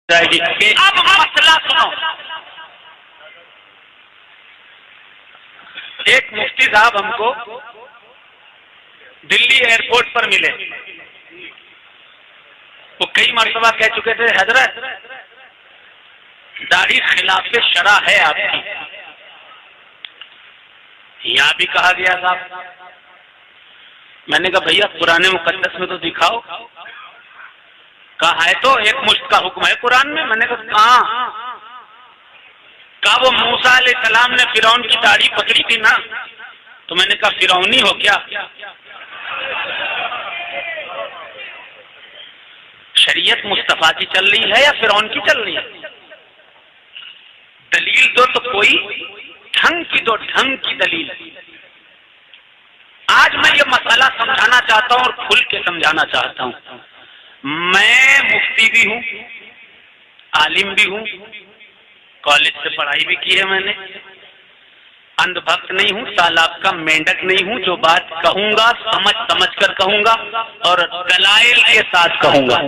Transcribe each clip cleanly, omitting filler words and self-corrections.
جائے گی. اب مسئلہ سنو. ایک مفتی صاحب ہم کو دلی ایئرپورٹ پر ملے. وہ کئی مرتبہ کہہ چکے تھے حضرت داڑھی خلاف شرع ہے آپ کی. یہاں بھی کہا گیا صاحب. میں نے کہا بھیا قرآن مقدس میں تو دکھاؤ. کہا ہے تو ایک مشت کا حکم ہے قرآن میں. میں نے کہا کہاں؟ کہا وہ موسیٰ علیہ السلام نے فرعون کی داڑھی پکڑی تھی نا. تو میں نے کہا فرعونی ہو کیا؟ شریعت مصطفیٰ کی چل رہی ہے یا فرعون کی چل رہی ہے؟ دلیل دو تو کوئی ڈھنگ کی دو، ڈھنگ کی دلیل. آج میں یہ مسئلہ سمجھانا چاہتا ہوں اور کھل کے سمجھانا چاہتا ہوں. میں مفتی بھی ہوں، عالم بھی ہوں، کالج سے پڑھائی بھی کی ہے میں نے. اندھ بھکت نہیں ہوں، سالاب کا مینڈک نہیں ہوں. جو بات کہوں گا سمجھ سمجھ کر کہوں گا اور دلائل کے ساتھ کہوں گا.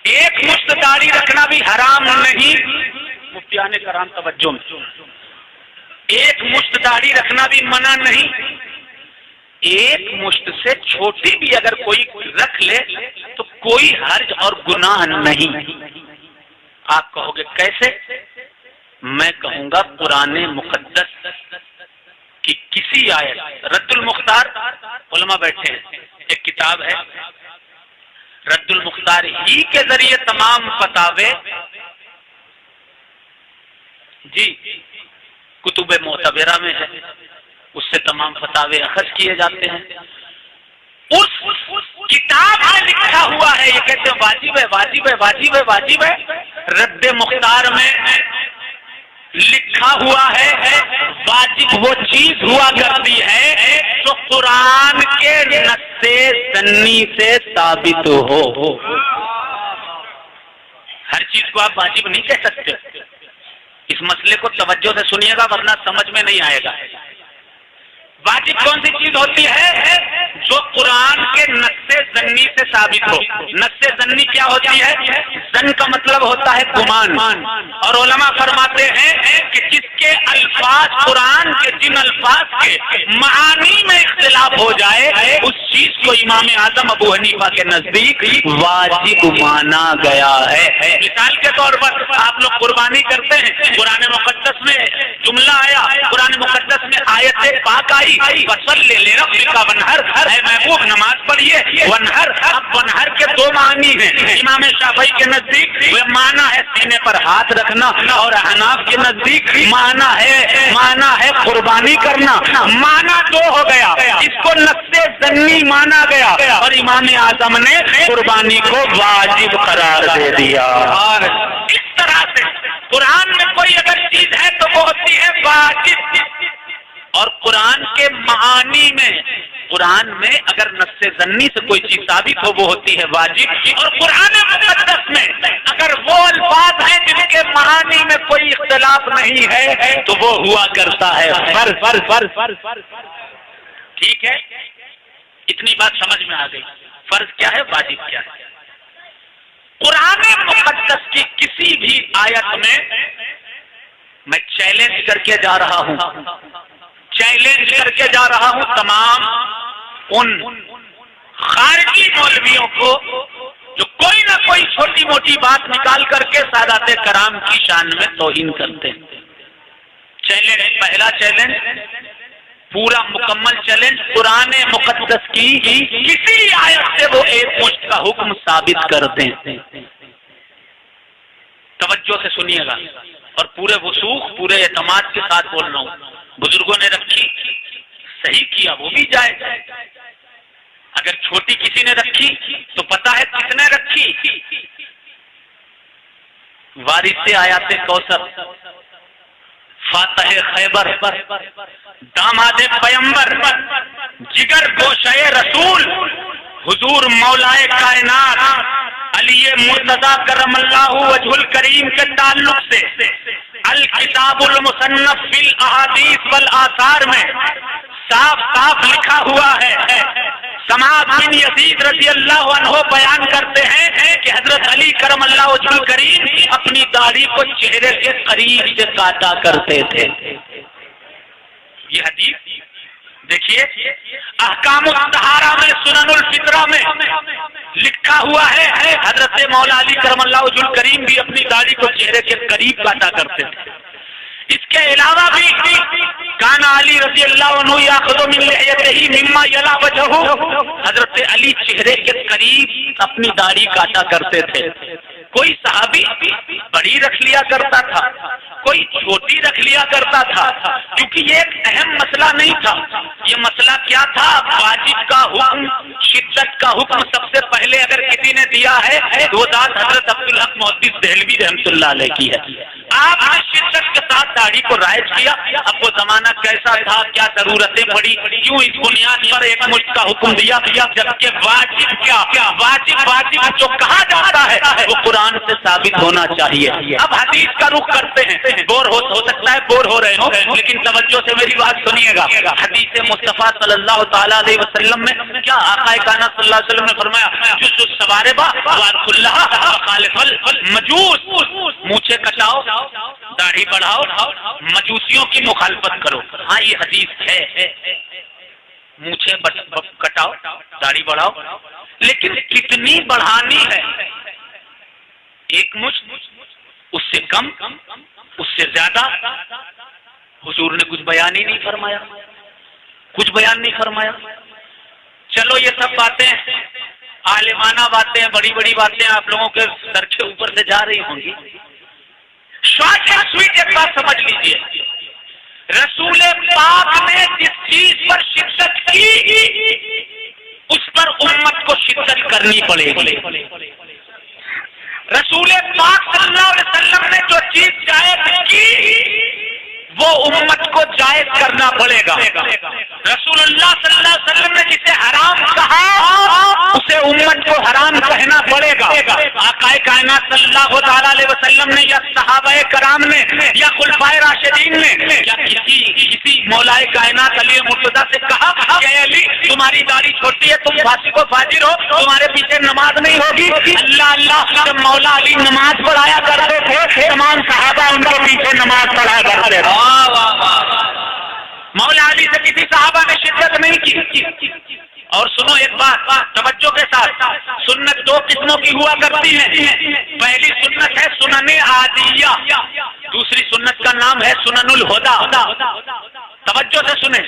ایک مشت داڑھی رکھنا بھی حرام نہیں. مفتیان کرام توجہ میں. ایک مشت داڑھی رکھنا بھی منع نہیں. ایک مشت سے چھوٹی بھی اگر کوئی رکھ لے تو کوئی حرج اور گناہ نہیں. آپ کہو گے کیسے؟ میں کہوں گا قرآن مقدس کی کسی آیت. رد المختار علماء بیٹھے ہیں، ایک کتاب ہے رد المختار ہی کے ذریعے تمام فتاوے جی کتب معتبرہ میں ہے، اس سے تمام فتاوے اخذ کیے جاتے ہیں. اس کتاب میں لکھا ہوا ہے، یہ کہتے ہیں واجب ہے واجب ہے واجب ہے واجب ہے. رد مختار میں لکھا ہوا ہے واجب وہ چیز ہوا کرتی ہے جو قرآن کے نص ضمنی سے ثابت ہو. ہر چیز کو آپ واجب نہیں کہہ سکتے. اس مسئلے کو توجہ سے سنیے گا ورنہ سمجھ میں نہیں آئے گا. واجب کون سی چیز ہوتی ہے؟ جو قرآن کے نص ضمنی سے ثابت ہو. نص ضمنی کیا ہوتی ہے؟ ظن کا مطلب ہوتا ہے گمان. اور علماء فرماتے ہیں کہ جس کے الفاظ قرآن کے جن الفاظ کے معانی میں اختلاف ہو جائے اس چیز کو امام اعظم ابو حنیفہ کے نزدیک واجب مانا گیا ہے. مثال کے طور پر آپ لوگ قربانی کرتے ہیں، قرآن مقدس میں جملہ آیا، قرآن مقدس میں آیت پاک آئی وَصَلِّ لِرَبِّكَ وَانْحَرْ، اے محبوب نماز پڑھیے. ونہر، اب ونہر کے دو معنی ہیں. امام شافعی کے نزدیک وہ معنی ہے سینے پر ہاتھ رکھنا، اور حناف کے نزدیک معنی ہے قربانی کرنا. معنی دو ہو گیا، اس کو نص ضمنی مانا گیا اور امام اعظم نے قربانی کو واجب قرار دے دیا. اور اس طرح سے قرآن میں کوئی اگر چیز ہے تو وہ ہوتی ہے واجب. اور قرآن کے معانی میں، قرآن میں اگر نص ضمنی سے کوئی چیز ثابت ہو وہ ہوتی ہے واجب. اور قرآن مقدس میں اگر وہ الفاظ ہیں جن کے معانی میں کوئی اختلاف نہیں ہے تو وہ ہوا کرتا ہے فرض. ٹھیک ہے، اتنی بات سمجھ میں آ گئی. فرض کیا ہے، واجب کیا ہے. قرآن مقدس کی کسی بھی آیت میں چیلنج کر کے جا رہا ہوں، چیلنج کر کے جا رہا ہوں تمام ان خارجی مولویوں کو جو کوئی نہ کوئی چھوٹی موٹی بات نکال کر کے سادات کرام کی شان میں توہین کرتے ہیں. چیلنج، پہلا چیلنج، پورا مکمل چیلنج، قرآن مقدس کی کسی آیت سے وہ ایک مشت کا حکم ثابت کرتے ہیں. توجہ سے سنیے گا اور پورے وثوق، پورے اعتماد کے ساتھ بول رہا ہوں. بزرگوں نے رکھی، صحیح کیا، وہ بھی جائے. اگر چھوٹی کسی نے رکھی تو پتا ہے کس نے رکھی. وارث آیات کوثر، فاتح خیبر، داماد پیمبر، جگر گوشہ رسول، حضور مولائے کائنات علی مرتضی کرم اللہ وجہ الکریم کے تعلق سے الکتاب المصنف فی الاحادیث والآثار میں صاف صاف لکھا ہوا ہے سماعت بن یزید رضی اللہ عنہ بیان کرتے ہیں کہ حضرت علی کرم اللہ وجہ الکریم اپنی داڑھی کو چہرے کے قریب سے کاٹا کرتے تھے. یہ حدیث دیکھیے احکام الطہارہ میں سنن الفطرہ میں لکھا ہوا ہے حضرت مولا علی کرم اللہ وجہ الکریم بھی اپنی داڑھی کو چہرے کے قریب کاٹا کرتے تھے. اس کے علاوہ بھی کان علی رضی اللہ عنہ یاخذ من لحیتہ مما یلی وجہہ، حضرت علی چہرے کے قریب اپنی داڑھی کاٹا کرتے تھے. کوئی صحابی بڑی رکھ لیا کرتا تھا، کوئی چھوٹی رکھ لیا کرتا تھا، کیونکہ یہ ایک اہم مسئلہ نہیں تھا. یہ مسئلہ کیا تھا؟ واجب کا حکم، شدت کا حکم سب سے پہلے اگر کسی نے دیا ہے تو وہ ذات حضرت عبدالحق محدث دہلوی رحمۃ اللہ علیہ کی ہے. آپ نے شدت کے ساتھ داڑھی کو رائج کیا. اب وہ زمانہ کیسا تھا، کیا ضرورتیں پڑی، کیوں اس بنیاد پر ایک ملک کا حکم دیا، جبکہ واجب کیا واجب جو کہا جاتا ہے وہ قرآن سے ثابت ہونا چاہیے. اب حدیث کا رخ کرتے ہیں. بور ہو سکتا ہے بور ہو رہے ہو، لیکن توجہ سے میری بات سنیے گا. حدیث مصطفیٰ صلی اللہ تعالیٰ علیہ وسلم میں کیا آقا کائنات صلی اللہ علیہ وسلم نے فرمایا جس سواربا وارخلہ خالف المجوس، مونچھیں کٹاؤ، داڑھی بڑھاؤ، مجوسیوں کی مخالفت کرو. ہاں یہ حدیث ہے، مونچھیں کٹاؤ، داڑھی بڑھاؤ، لیکن کتنی بڑھانی ہے؟ ایک مچھ، اس سے کم، اس سے زیادہ؟ حضور نے کچھ بیان ہی نہیں فرمایا، کچھ بیان نہیں فرمایا. چلو یہ سب باتیں عالمانہ باتیں، بڑی بڑی باتیں آپ لوگوں کے سر کے اوپر سے جا رہی ہوں گی. شارٹ اینڈ سویٹ ایک بات سمجھ لیجیے، رسول پاک نے جس چیز پر شدت کی اس پر امت کو شدت کرنی پڑے گی. رسول پاک صلی اللہ علیہ وسلم نے جو چیز جائز کی وہ امت کو جائز کرنا پڑے گا. رسول اللہ صلی اللہ علیہ وسلم نے جسے حرام کہا اسے امت کو حرام کہنا پڑے گا. آقا کائنات صلی اللہ تعالیٰ علیہ وسلم نے یا صحابہ کرام نے یا خلفائے راشدین نے یا کسی مولائے کائنات علی مرتضیٰ سے کہا کہ علی تمہاری داڑھی چھوٹی ہے، تم فاسق و فاجر ہو، تمہارے پیچھے نماز نہیں ہوگی؟ اللہ اللہ، جب مولا علی نماز پڑھایا کرتے تھے تمام صحابہ ان کے پیچھے نماز پڑھایا کرتے تھے. مولا علی سے کسی صحابہ نے شدت نہیں کی. اور سنو ایک بات توجہ کے ساتھ، سنت دو قسموں کی ہوا کرتی ہے. پہلی سنت ہے سنن عادیہ، دوسری سنت کا نام ہے سنن الہدا. توجہ سے سنیں،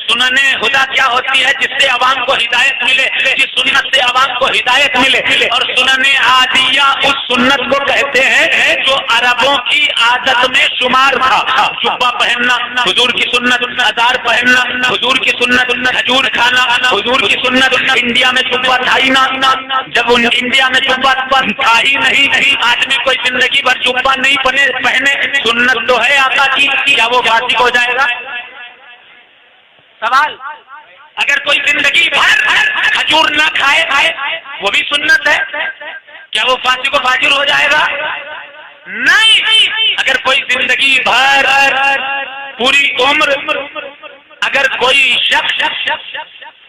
سنن ہدا کیا ہوتی ہے؟ جس سے عوام کو ہدایت ملے، جس سنت سے عوام کو ہدایت ملے. اور سنن عادیہ اس سنت کو کہتے ہیں جو عربوں کی عادت میں شمار تھا. جبہ پہننا حضور کی سنت، ازار پہننا حضور کی سنت، کھجور کھانا حضور کی سنت. انڈیا میں جبہ تھا ہی نہ، جب انڈیا میں جبہ تھا ہی نہیں، آدمی کوئی زندگی بھر جبہ نہیں پہنے، سنت تو ہے آقا کی، کیا وہ فاسق ہو جائے گا؟ سوال. اگر کوئی زندگی بھر کھجور نہ کھائے وہ بھی سنت ہے، کیا وہ فاسق و فاجر ہو جائے گا؟ نہیں. اگر کوئی زندگی بھر پوری عمر اگر کوئی شخص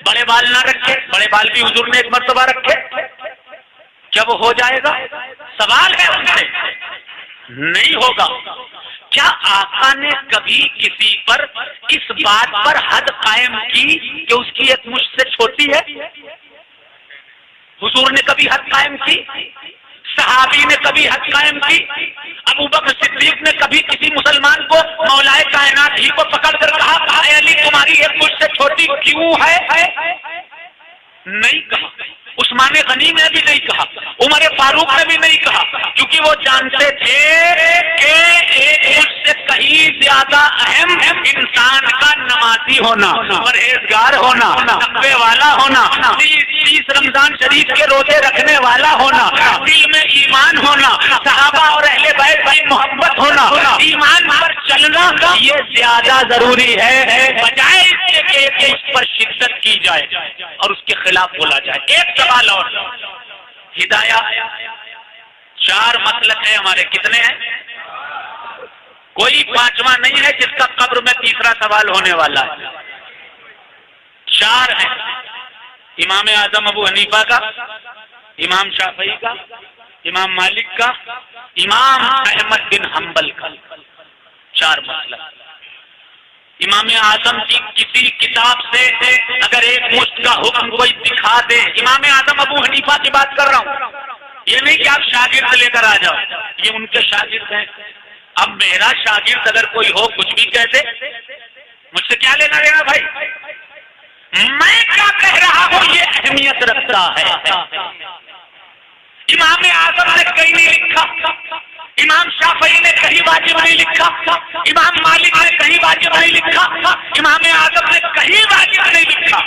بڑے بال نہ رکھے، بڑے بال بھی حضور نے ایک مرتبہ رکھے، کیا وہ ہو جائے گا؟ سوال ہے ان سے. نہیں ہوگا. کیا آقا نے کبھی کسی پر اس بات پر حد قائم کی کہ اس کی ایک مجھ سے چھوٹی ہے؟ حضور نے کبھی حد قائم کی؟ صحابی نے کبھی حد قائم کی؟ ابو بکر صدیق نے کبھی کسی مسلمان کو مولا کائنات ہی کو پکڑ کر کہا اے علی تمہاری ایک مجھ سے چھوٹی کیوں ہے؟ نہیں کہا. عثمان غنی نے بھی نہیں کہا، عمر فاروق نے بھی نہیں کہا، کیونکہ وہ جانتے تھے کہ ایک مجھ سے کہیں زیادہ اہم انسان کا نمازی ہونا، پرہیزگار ہونا، تقوی والا ہونا، 30 رمضان شریف کے روزے رکھنے والا ہونا، دل میں ایمان ہونا، صحابہ اور اہل بیت کی محبت ہونا، ایمان پر چلنا، یہ زیادہ ضروری ہے بجائے اس سے کہ اس پر شدت کی جائے اور اس کے خلاف بولا جائے. ایک سوال اور، ہدایہ 4 مسلک ہے ہمارے، کتنے ہیں؟ کوئی 5واں نہیں ہے جس کا قبر میں تیسرا سوال ہونے والا ہے. 4 ہیں. امام اعظم ابو حنیفہ کا، امام شافعی کا، امام مالک کا، امام احمد بن حنبل کا، 4 مسئلہ۔ امام اعظم کی کسی کتاب سے اگر ایک مشت کا حکم کوئی دکھا دے، امام اعظم ابو حنیفہ کی بات کر رہا ہوں، یہ نہیں کہ آپ شاگرد لے کر آ جاؤ، یہ ان کے شاگرد ہیں۔ اب میرا شاگرد اگر کوئی ہو کچھ بھی کہہ دے، مجھ سے کیا لینا دینا بھائی؟ میں کیا کہہ رہا ہوں یہ اہمیت رکھتا ہے۔ امام اعظم نے کہیں نہیں لکھا، امام شافعی نے کہیں واجب نہیں لکھا، امام مالک نے کہیں واجب نہیں لکھا، امام اعظم نے کہیں واجب نہیں لکھا،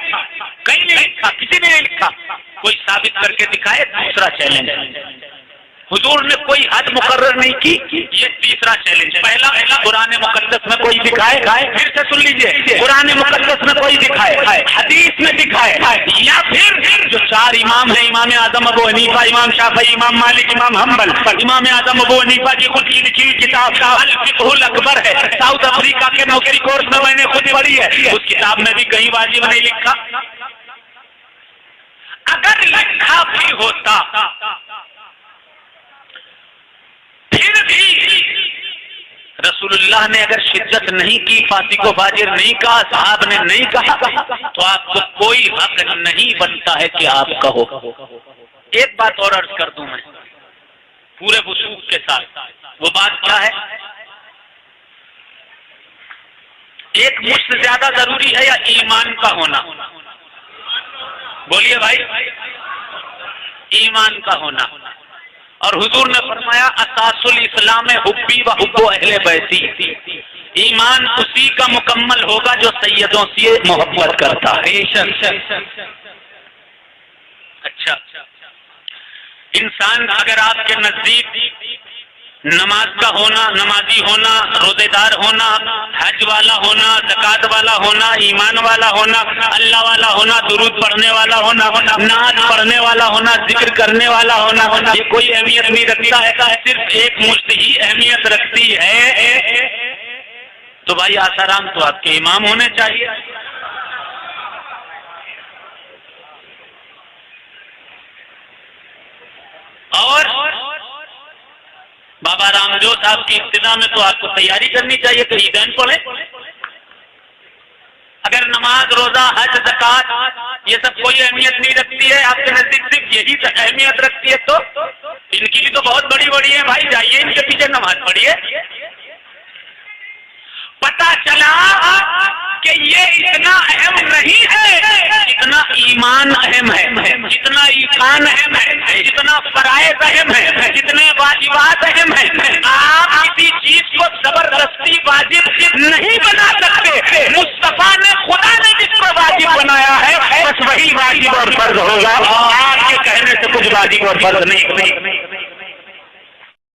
کہیں نہیں لکھا، کسی نے نہیں لکھا۔ کوئی ثابت کر کے دکھائے، دوسرا چیلنج۔ حضور نے کوئی حد مقرر نہیں کی، یہ تیسرا چیلنج۔ پہلا قرآن مقدس میں کوئی دکھائے، پھر سے سن لیجئے، قرآن مقدس میں کوئی دکھائے، حدیث میں دکھائے، یا پھر جو 4 امام ہیں، امام اعظم ابو حنیفہ، امام شافعی، امام مالک، امام حنبل، امام اعظم ابو حنیفہ کی خود کی لکھی ہوئی کتاب الفقہ الاکبر ہے، ساؤتھ افریقہ کے نوکری کورس میں میں نے خود پڑھی ہے، اس کتاب میں بھی کہیں واجب نہیں لکھا۔ اگر لکھا بھی ہوتا پھر بھی رسول اللہ نے اگر شدت نہیں کی، فاسق و فاجر نہیں کہا، صحاب نے نہیں کہا، تو آپ کو کوئی حق نہیں بنتا ہے کہ آپ کہو۔ ایک بات اور عرض کر دوں میں پورے وثوق کے ساتھ، وہ بات کیا ہے؟ ایک مشت زیادہ ضروری ہے یا ایمان کا ہونا؟ بولیے بھائی، ایمان کا ہونا۔ اور حضور نے فرمایا اساس الاسلام حبی و حب اہل بیتی، ایمان اسی کا مکمل ہوگا جو سیدوں سے محبت کرتا ہے۔ اچھا، انسان اگر آپ کے نزدیک نماز کا ہونا، نمازی ہونا، روزے دار ہونا، حج والا ہونا، زکات والا ہونا، ایمان والا ہونا، اللہ والا ہونا، درود پڑھنے والا ہونا، نعت پڑھنے والا ہونا، ذکر کرنے والا ہونا، یہ کوئی اہمیت نہیں رکھتا ہے، صرف ایک مشت ہی اہمیت رکھتی ہے۔ تو بھائی آسارام تو آپ کے امام ہونے چاہیے۔ اور بابا رام جو صاحب کی ابتدا میں تو آپ کو تیاری کرنی چاہیے کہ عیدین پڑھیں۔ اگر نماز، روزہ، حج، زکات یہ سب کوئی اہمیت نہیں رکھتی ہے، آپ کے نزدیک صرف یہی اہمیت رکھتی ہے، تو ان کی بھی تو بہت بڑی بڑی ہے بھائی، جائیے ان کے پیچھے نماز پڑھیے۔ پتا چلا کہ یہ اتنا اہم نہیں ہے جتنا ایمان اہم ہے، جتنا ایمان اہم ہے، جتنا فرائض اہم ہے، جتنے واجبات اہم ہیں۔ آپ کسی چیز کو زبردستی واجب نہیں بنا سکتے، مصطفیٰ نے، خدا نے جس کو واجب بنایا ہے بس وہی واجب اور فرض ہوگا، آپ کے کہنے سے کچھ واجب اور فرض نہیں۔